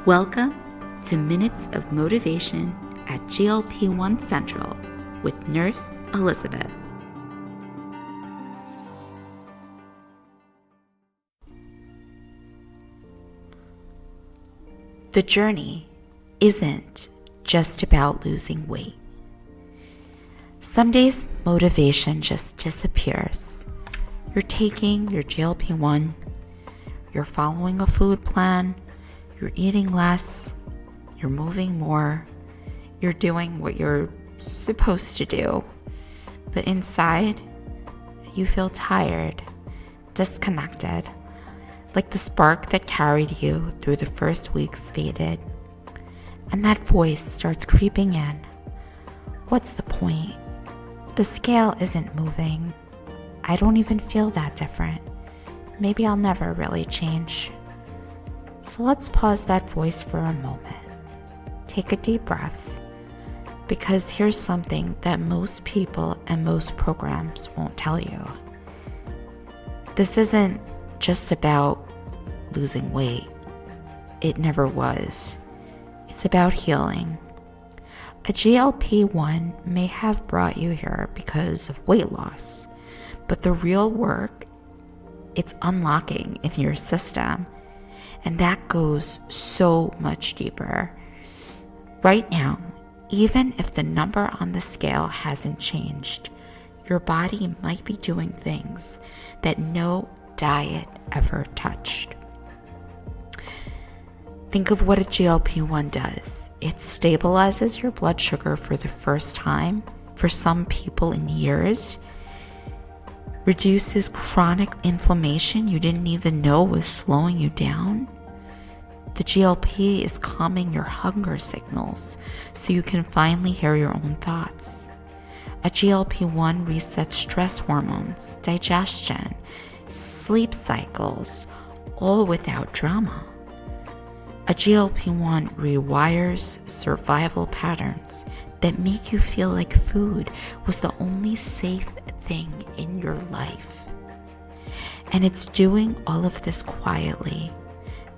Welcome to Minutes of Motivation at GLP-1Central with Nurse Elizabeth. The journey isn't just about losing weight. Some days motivation just disappears. You're taking your GLP-1, you're following a food plan, you're eating less, you're moving more, you're doing what you're supposed to do. But inside, you feel tired, disconnected, like the spark that carried you through the first weeks faded. And that voice starts creeping in. What's the point? The scale isn't moving. I don't even feel that different. Maybe I'll never really change. So let's pause that voice for a moment. Take a deep breath, because here's something that most people and most programs won't tell you. This isn't just about losing weight. It never was. It's about healing. A GLP-1 may have brought you here because of weight loss, but the real work, it's unlocking in your system. And that goes so much deeper. Right now, even if the number on the scale hasn't changed, your body might be doing things that no diet ever touched. Think of what a GLP-1 does. It stabilizes your blood sugar for the first time, for some people in years, reduces chronic inflammation you didn't even know was slowing you down. The GLP is calming your hunger signals so you can finally hear your own thoughts. A GLP-1 resets stress hormones, digestion, sleep cycles, all without drama. A GLP-1 rewires survival patterns that make you feel like food was the only safe thing in your life. And it's doing all of this quietly.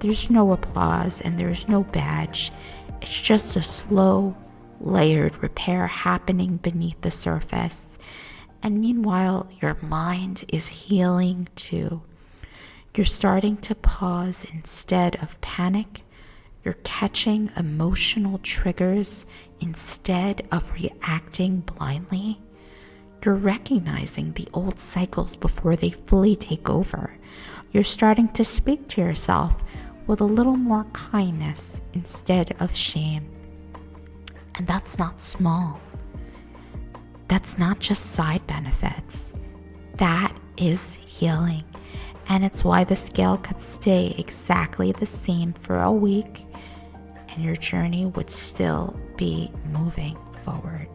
There's no applause and there's no badge. It's just a slow, layered repair happening beneath the surface. And meanwhile, your mind is healing too. You're starting to pause instead of panic. You're catching emotional triggers instead of reacting blindly. You're recognizing the old cycles before they fully take over. You're starting to speak to yourself with a little more kindness instead of shame. And that's not small. That's not just side benefits. That is healing. And it's why the scale could stay exactly the same for a week and your journey would still be moving forward.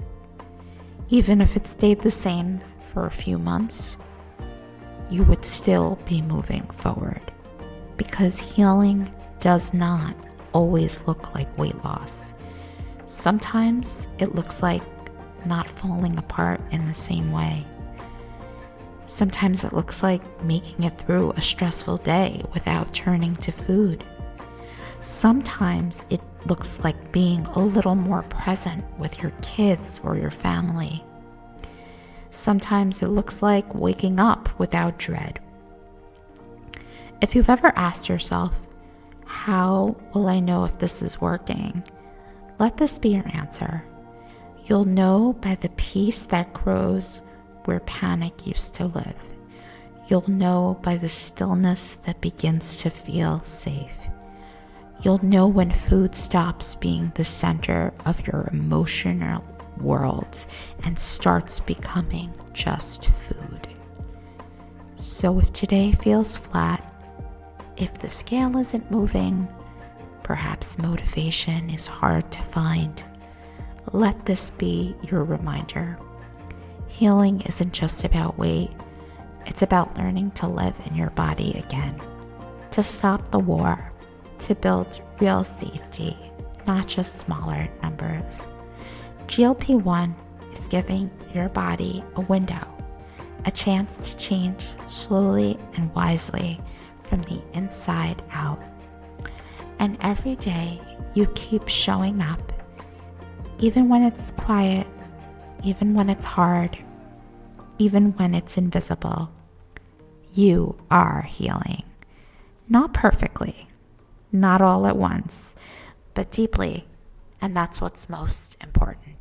Even if it stayed the same for a few months, you would still be moving forward, because healing does not always look like weight loss. Sometimes it looks like not falling apart in the same way. Sometimes it looks like making it through a stressful day without turning to food. Sometimes it looks like being a little more present with your kids or your family. Sometimes it looks like waking up without dread. If you've ever asked yourself, how will I know if this is working? Let this be your answer. You'll know by the peace that grows where panic used to live. You'll know by the stillness that begins to feel safe. You'll know when food stops being the center of your emotional world and starts becoming just food. So if today feels flat, if the scale isn't moving, perhaps motivation is hard to find, let this be your reminder. Healing isn't just about weight. It's about learning to live in your body again, to stop the war, to build real safety, not just smaller numbers. GLP-1 is giving your body a window, a chance to change slowly and wisely from the inside out. And every day you keep showing up, even when it's quiet, even when it's hard, even when it's invisible, you are healing. Not perfectly, not all at once, but deeply. And that's what's most important.